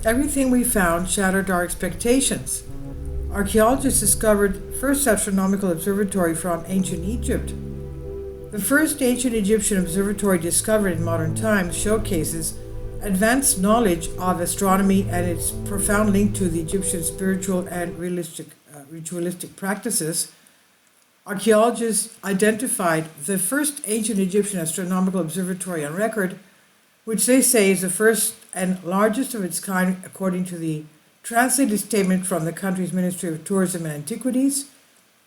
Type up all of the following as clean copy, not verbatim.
Everything we found shattered our expectations. Archaeologists discovered first astronomical observatory from ancient Egypt. The first ancient Egyptian observatory discovered in modern times showcases advanced knowledge of astronomy and its profound link to the Egyptian spiritual and ritualistic practices. Archaeologists identified the first ancient Egyptian astronomical observatory on record, which they say is the first and largest of its kind according to the translated statement from the country's Ministry of Tourism and Antiquities.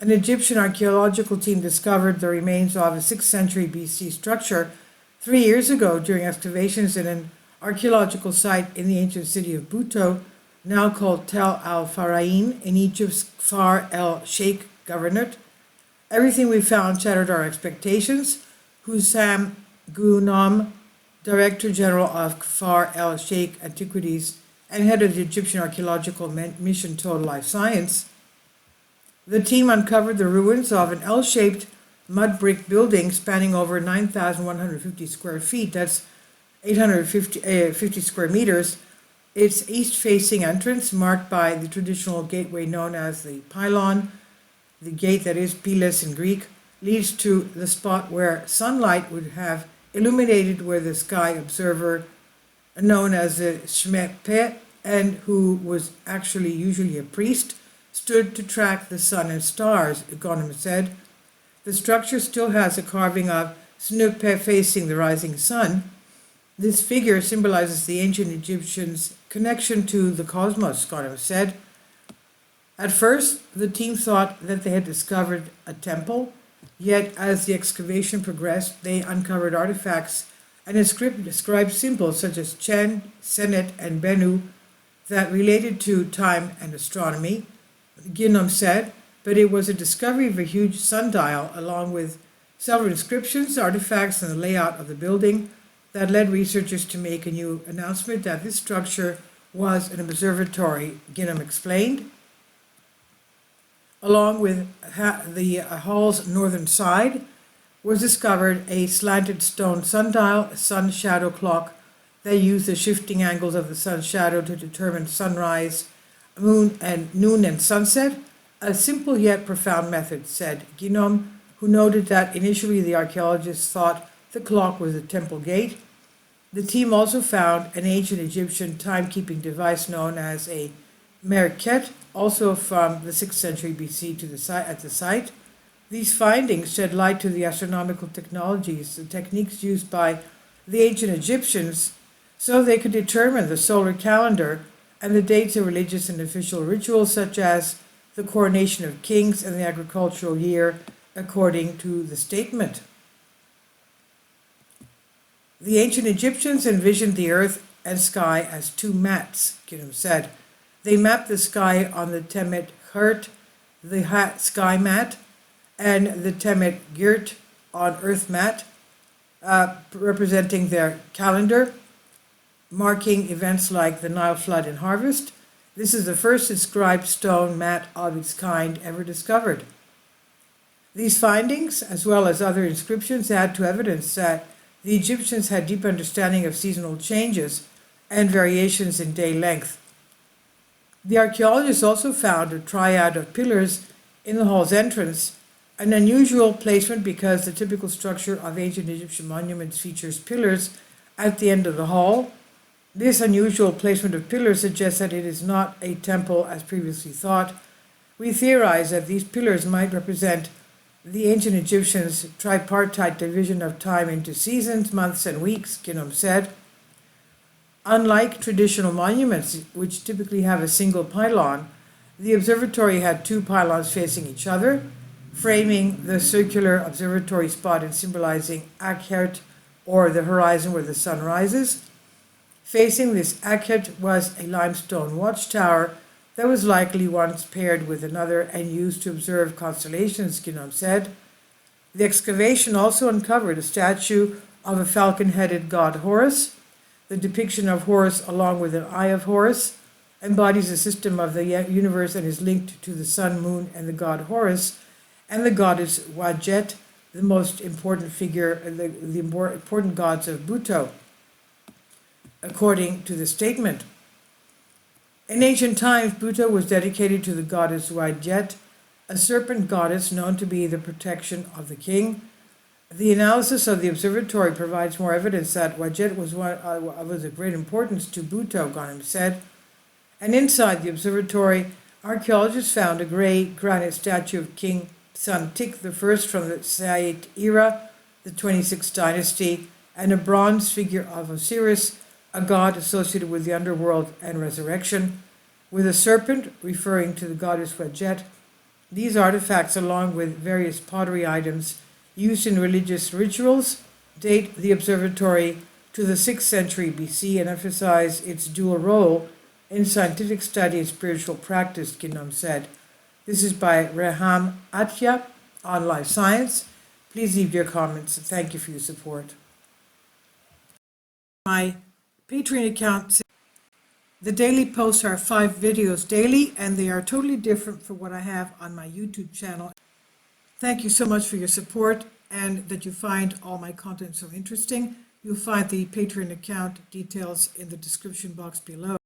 An Egyptian archaeological team discovered the remains of a 6th century BC structure 3 years ago during excavations in an archaeological site in the ancient city of Buto, now called Tel Al Farain, in Egypt's Far El Sheikh Governorate. Everything we found shattered our expectations, Hussam Ghulam, Director General of Far El Sheikh Antiquities and head of the Egyptian Archaeological Mission, told Life Science. The team uncovered the ruins of an L-shaped mud brick building spanning over 9,150 square feet, that's 850 square meters. Its east-facing entrance, marked by the traditional gateway known as the pylon, the gate that is piles in Greek, leads to the spot where sunlight would have illuminated where the sky observer, known as the Shmepe, and who was actually usually a priest, stood to track the sun and stars, Economist said. The structure still has a carving of Snupe facing the rising sun. This figure symbolizes the ancient Egyptians' connection to the cosmos, Economist said. At first, the team thought that they had discovered a temple, yet as the excavation progressed, they uncovered artifacts and inscribed symbols such as Chen, Senet, and Bennu that related to time and astronomy, Ginam said, but it was a discovery of a huge sundial along with several inscriptions, artifacts, and the layout of the building that led researchers to make a new announcement that this structure was an observatory, Ginam explained. Along with the hall's northern side was discovered a slanted stone sundial, a sun shadow clock that used the shifting angles of the sun's shadow to determine sunrise, noon and sunset, a simple yet profound method, said Ginom, who noted that initially the archaeologists thought the clock was a temple gate. The team also found an ancient Egyptian timekeeping device known as a merket, also from the 6th century BC at the site. These findings shed light to the astronomical technologies, the techniques used by the ancient Egyptians so they could determine the solar calendar and the dates of religious and official rituals such as the coronation of kings and the agricultural year, according to the statement. The ancient Egyptians envisioned the earth and sky as two mats, Ginnam said. They mapped the sky on the Temet Hurt, the sky mat, and the Temet Girt on earth mat, representing their calendar, marking events like the Nile flood and harvest. This is the first inscribed stone mat of its kind ever discovered. These findings, as well as other inscriptions, add to evidence that the Egyptians had deep understanding of seasonal changes and variations in day length. The archaeologists also found a triad of pillars in the hall's entrance, an unusual placement because the typical structure of ancient Egyptian monuments features pillars at the end of the hall. This unusual placement of pillars suggests that it is not a temple as previously thought. We theorize that these pillars might represent the ancient Egyptians' tripartite division of time into seasons, months, and weeks, Ginom said. Unlike traditional monuments, which typically have a single pylon, the observatory had two pylons facing each other, framing the circular observatory spot and symbolizing Akhert, or the horizon where the sun rises. Facing this Akhert was a limestone watchtower that was likely once paired with another and used to observe constellations, Ginom said. The excavation also uncovered a statue of a falcon-headed god Horus. The depiction of Horus, along with an eye of Horus, embodies the system of the universe and is linked to the sun, moon, and the god Horus, and the goddess Wajet, the most important figure, the important gods of Buto, according to the statement. In ancient times, Bhutto was dedicated to the goddess Waijet, a serpent goddess known to be the protection of the king. The analysis of the observatory provides more evidence that Waijet was of great importance to Bhutto, Ghanem said. And inside the observatory, archaeologists found a gray granite statue of King Santik I from the Saite era, the 26th dynasty, and a bronze figure of Osiris, a god associated with the underworld and resurrection, with a serpent referring to the goddess Waijet. These artifacts, along with various pottery items used in religious rituals, date the observatory to the 6th century BC and emphasize its dual role in scientific study and spiritual practice, Ghanem said. This is by Reham Atya on Life Science. Please leave your comments and thank you for your support. My Patreon account, the daily posts are 5 videos daily, and they are totally different from what I have on my YouTube channel. Thank you so much for your support and that you find all my content so interesting. You'll find the Patreon account details in the description box below.